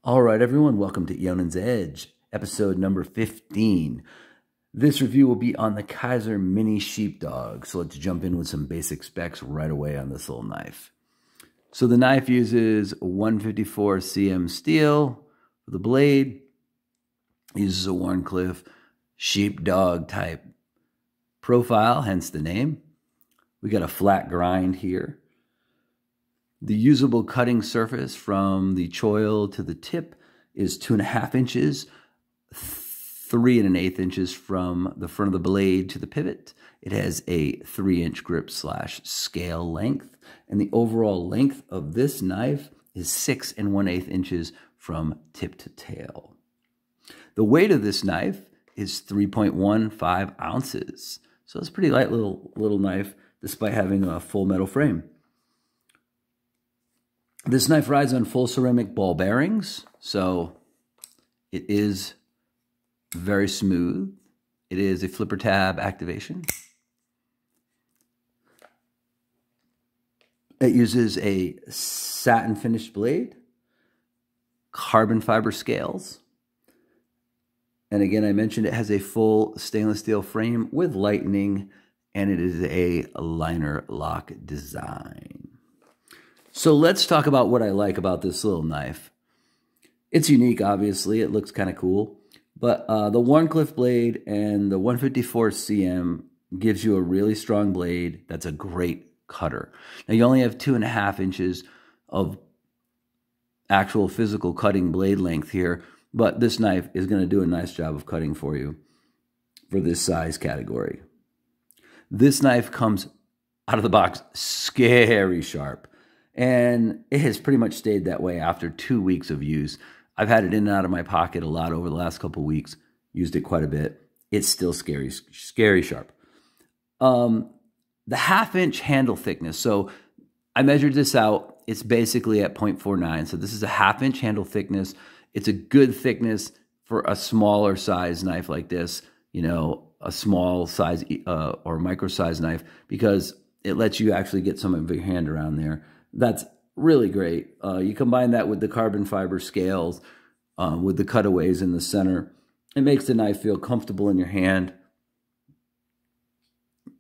All right, everyone, welcome to Ionan's Edge, episode number 15. This review will be on the Kizer Mini Sheepdog. So let's jump in with some basic specs right away on this little knife. So the knife uses 154 cm steel for the blade. It uses a Wharncliffe Sheepdog type profile, hence the name. We got a flat grind here. The usable cutting surface from the choil to the tip is 2.5 inches, 3 1/8 inches from the front of the blade to the pivot. It has a 3-inch grip / scale length, and the overall length of this knife is 6 1/8 inches from tip to tail. The weight of this knife is 3.15 ounces, so it's a pretty light little knife despite having a full metal frame. This knife rides on full ceramic ball bearings, so it is very smooth. It is a flipper tab activation. It uses a satin finished blade, carbon fiber scales, and again, I mentioned it has a full stainless steel frame with lightning, and it is a liner lock design. So let's talk about what I like about this little knife. It's unique, obviously. It looks kind of cool. But the Wharncliffe blade and the 154 cm gives you a really strong blade that's a great cutter. Now, you only have 2.5 inches of actual physical cutting blade length here, but this knife is going to do a nice job of cutting for you for this size category. This knife comes out of the box scary sharp. And it has pretty much stayed that way after 2 weeks of use. I've had it in and out of my pocket a lot over the last couple of weeks. Used it quite a bit. It's still scary sharp. The 1/2 inch handle thickness. So I measured this out. It's basically at 0.49. So this is a 1/2 inch handle thickness. It's a good thickness for a smaller size knife like this. You know, a small size or micro size knife, because it lets you actually get some of your hand around there. That's really great. You combine that with the carbon fiber scales, with the cutaways in the center. It makes the knife feel comfortable in your hand.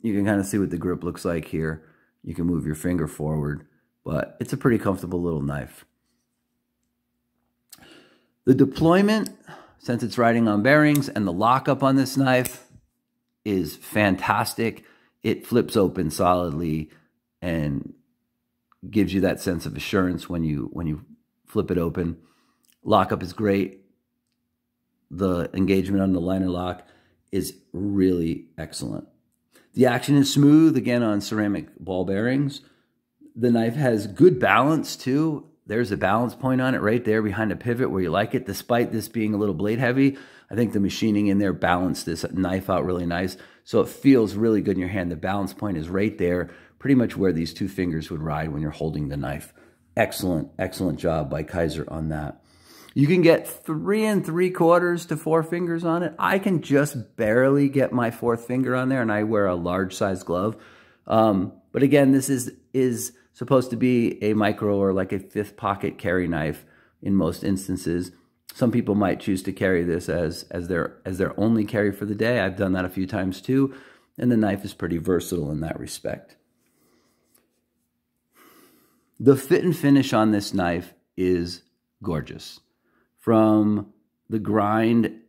You can kind of see what the grip looks like here. You can move your finger forward, but it's a pretty comfortable little knife. The deployment, since it's riding on bearings, and the lockup on this knife is fantastic. It flips open solidly and gives you that sense of assurance when you flip it open. Lockup is great. The engagement on the liner lock is really excellent. The action is smooth, again, on ceramic ball bearings. The knife has good balance, too. There's a balance point on it right there behind the pivot where you like it. Despite this being a little blade heavy, I think the machining in there balanced this knife out really nice. So it feels really good in your hand. The balance point is right there, pretty much where these two fingers would ride when you're holding the knife. Excellent, excellent job by Kizer on that. You can get 3 3/4 to 4 fingers on it. I can just barely get my 4th finger on there, and I wear a large size glove. But again, this is supposed to be a micro or like a 5th pocket carry knife in most instances. Some people might choose to carry this as their only carry for the day. I've done that a few times too, and the knife is pretty versatile in that respect. The fit and finish on this knife is gorgeous. From the grind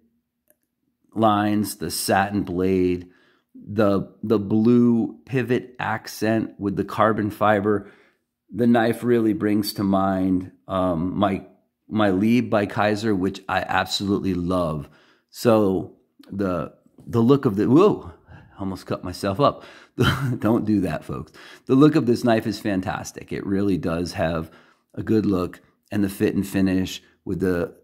lines, the satin blade, the blue pivot accent with the carbon fiber, the knife really brings to mind my Lieb by Kizer, which I absolutely love. So the look of the, whoa, almost cut myself up. Don't do that, folks. The look of this knife is fantastic. It really does have a good look, and the fit and finish with the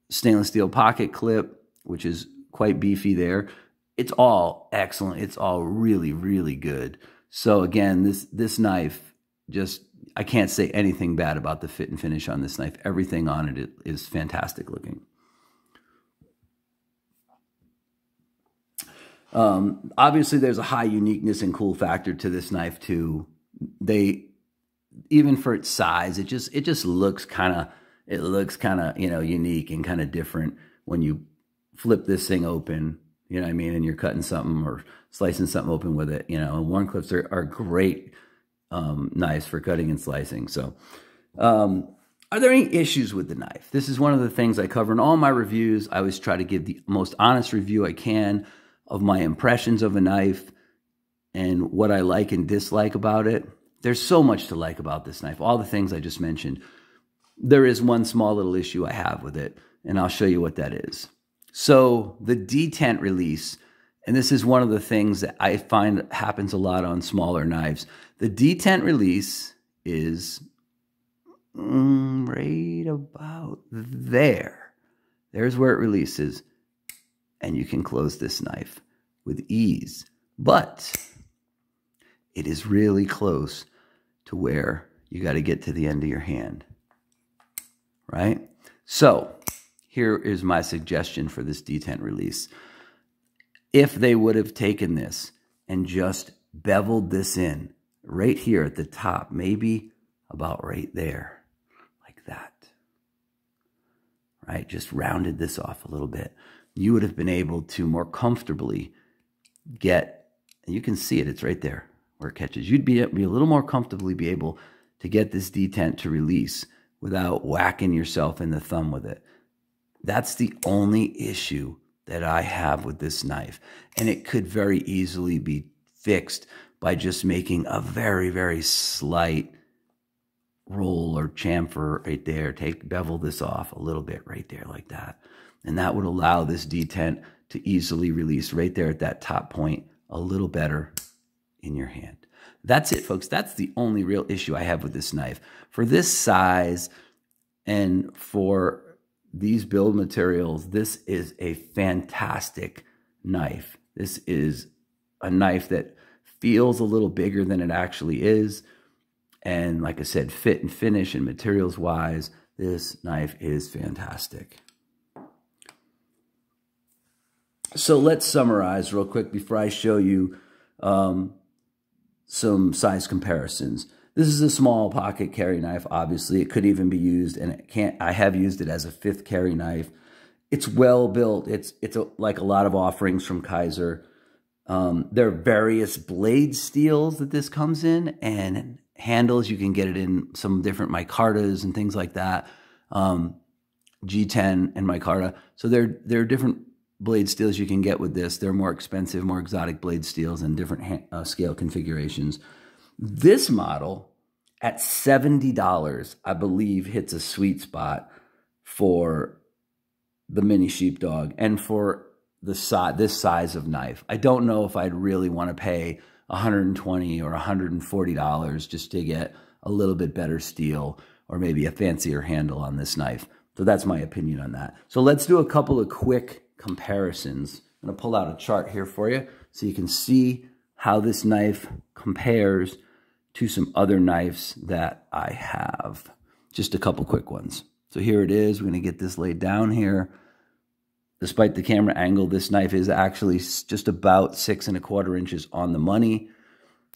stainless steel pocket clip, which is quite beefy there. It's all excellent. It's all really, really good. So again, this knife, just, I can't say anything bad about the fit and finish on this knife. Everything on it is fantastic looking. Obviously, there's a high uniqueness and cool factor to this knife too. Even for its size, it just looks kind of it looks kind of, you know, unique and kind of different when you flip this thing open, you know what I mean, and you're cutting something or slicing something open with it. You know, and worn clips are great knives for cutting and slicing. So are there any issues with the knife? This is one of the things I cover in all my reviews. I always try to give the most honest review I can of my impressions of a knife and what I like and dislike about it. There's so much to like about this knife, all the things I just mentioned. There is one small little issue I have with it, and I'll show you what that is. So the Detent Release, and this is one of the things that I find happens a lot on smaller knives. The Detent Release is right about there. There's where it releases, and you can close this knife with ease. But it is really close to where you got to get to the end of your hand, right? So here is my suggestion for this Detent Release. If they would have taken this and just beveled this in right here at the top, maybe about right there, like that, right? Just rounded this off a little bit. You would have been able to more comfortably get, and you can see it, it's right there where it catches. You'd be a little more comfortably be able to get this detent to release without whacking yourself in the thumb with it. That's the only issue that I have with this knife. And it could very easily be fixed by just making a very, very slight roll or chamfer right there. Bevel this off a little bit right there like that. And that would allow this detent to easily release right there at that top point a little better in your hand. That's it, folks. That's the only real issue I have with this knife. For this size and for these build materials, this is a fantastic knife. This is a knife that feels a little bigger than it actually is. And like I said, fit and finish and materials wise, this knife is fantastic. So let's summarize real quick before I show you some size comparisons. This is a small pocket carry knife. Obviously, it could even be used, and I have used it as a 5th carry knife. It's well built. It's like a lot of offerings from Kizer. There are various blade steels that this comes in, and handles. You can get it in some different micartas and things like that. G10 and micarta. So there are different blade steels you can get with this. They're more expensive, more exotic blade steels and different scale configurations. This model at $70, I believe, hits a sweet spot for the mini sheepdog and for this size of knife. I don't know if I'd really want to pay $120 or $140 just to get a little bit better steel or maybe a fancier handle on this knife. So that's my opinion on that. So let's do a couple of quick comparisons. I'm going to pull out a chart here for you so you can see how this knife compares to some other knives that I have. Just a couple quick ones. So here it is. We're going to get this laid down here. Despite the camera angle, this knife is actually just about 6 1/4 inches on the money.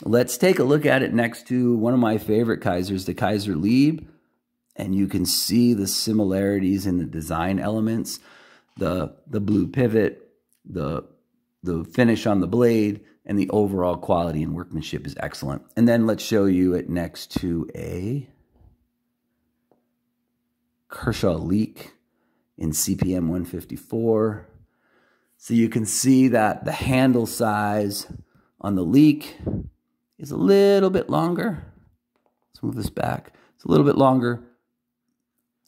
Let's take a look at it next to one of my favorite Kizers, the Kizer Lieb. And you can see the similarities in the design elements. The blue pivot, the finish on the blade, and the overall quality and workmanship is excellent. And then let's show you it next to a Kershaw Leek in CPM 154. So you can see that the handle size on the Leek is a little bit longer. Let's move this back. It's a little bit longer.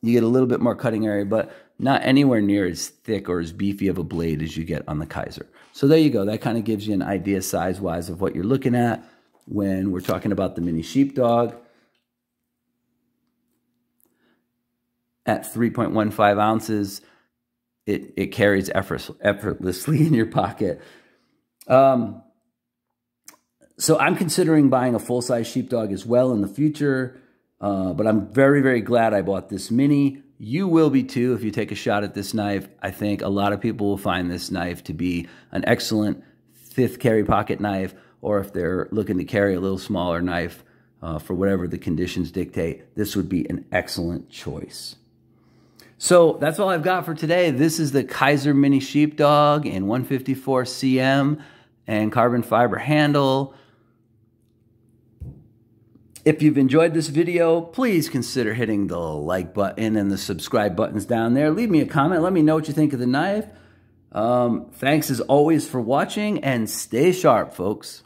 You get a little bit more cutting area, but not anywhere near as thick or as beefy of a blade as you get on the Kizer. So there you go. That kind of gives you an idea size-wise of what you're looking at when we're talking about the mini sheepdog. At 3.15 ounces, it carries effortlessly in your pocket. So I'm considering buying a full-size sheepdog as well in the future, but I'm very, very glad I bought this mini. You will be too if you take a shot at this knife. I think a lot of people will find this knife to be an excellent 5th carry pocket knife, or if they're looking to carry a little smaller knife for whatever the conditions dictate, this would be an excellent choice. So that's all I've got for today. This is the Kizer Mini Sheepdog in 154 cm and carbon fiber handle. If you've enjoyed this video, please consider hitting the like button and the subscribe buttons down there. Leave me a comment. Let me know what you think of the knife. Thanks as always for watching, and stay sharp, folks.